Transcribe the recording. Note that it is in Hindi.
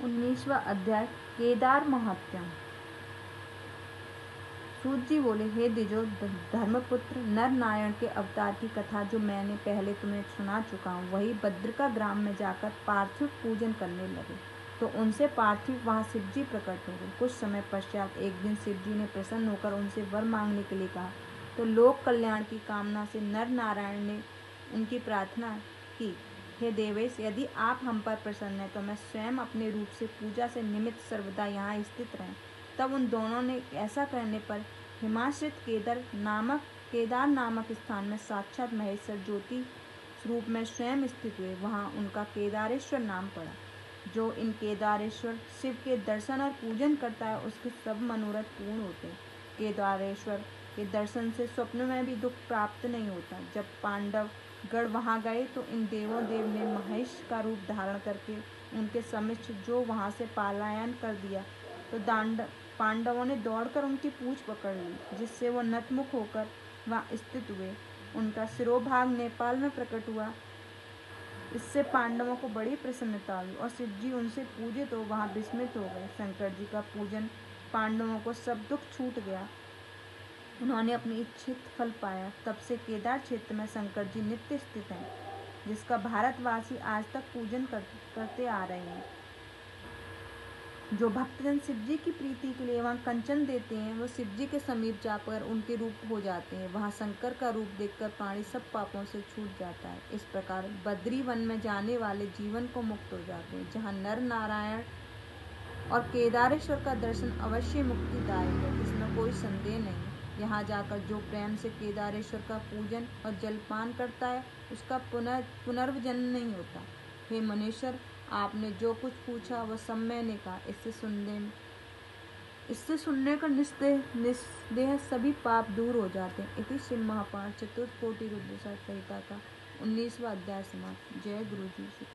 19वां अध्याय केदार महात्म्य। सूत जी बोले, हे द्विजो धर्मपुत्र, नर नारायण के अवतार की कथा जो मैंने पहले तुम्हें सुना चुका हूँ, वही बद्रिका ग्राम में जाकर पार्थिव पूजन करने लगे तो उनसे पार्थिव वहाँ शिवजी प्रकट हो गए। कुछ समय पश्चात एक दिन शिवजी ने प्रसन्न होकर उनसे वर मांगने के लिए कहा तो लोक कल्याण की कामना से नर नारायण ने उनकी प्रार्थना की, हे देवेश, यदि आप हम पर प्रसन्न हैं तो मैं स्वयं अपने रूप से पूजा से निमित्त सर्वदा यहाँ स्थित रहें। तब उन दोनों ने ऐसा कहने पर हिमाश्रित केदार नामक स्थान में साक्षात महेश्वर ज्योति रूप में स्वयं स्थित हुए। वहाँ उनका केदारेश्वर नाम पड़ा। जो इन केदारेश्वर शिव के दर्शन और पूजन करता है उसके सब मनोरथ पूर्ण होते हैं। केदारेश्वर के दर्शन से स्वप्न में भी दुख प्राप्त नहीं होता। जब पांडव गढ़ वहाँ गए तो इन देवों देव ने महेश का रूप धारण करके उनके समक्ष जो वहाँ से पलायन कर दिया तो पांडवों ने दौड़कर उनकी पूंछ पकड़ ली, जिससे वो नतमुख होकर वहाँ स्थित हुए। उनका सिरोभाग नेपाल में प्रकट हुआ। इससे पांडवों को बड़ी प्रसन्नता हुई और शिवजी उनसे पूजे तो वहाँ विस्मित हो गए। शंकर जी का पूजन पांडवों को सब दुख छूट गया। उन्होंने अपनी इच्छित फल पाया। तब से केदार क्षेत्र में शंकर जी नित्य स्थित हैं, जिसका भारतवासी आज तक पूजन करते आ रहे हैं। जो भक्तजन शिवजी की प्रीति के लिए वहाँ कंचन देते हैं, वो शिवजी के समीप जाकर उनके रूप हो जाते हैं। वहाँ शंकर का रूप देखकर प्राणी सब पापों से छूट जाता है। इस प्रकार बद्री वन में जाने वाले जीवन को मुक्त हो जाते हैं, जहाँ नर नारायण और केदारेश्वर का दर्शन अवश्य मुक्तिदायक है, इसमें कोई संदेह नहीं। यहाँ जाकर जो प्रेम से केदारेश्वर का पूजन और जलपान करता है उसका पुनर्जन्म नहीं होता। हे मनुष्य, आपने जो कुछ पूछा वह सब मैंने कहा। इससे सुनने का निस्देह सभी पाप दूर हो जाते हैं। इति श्री महापाठ चतुर्थ कोटि रुद्र संहिता का 19वां अध्याय समाप्त। जय गुरु जी।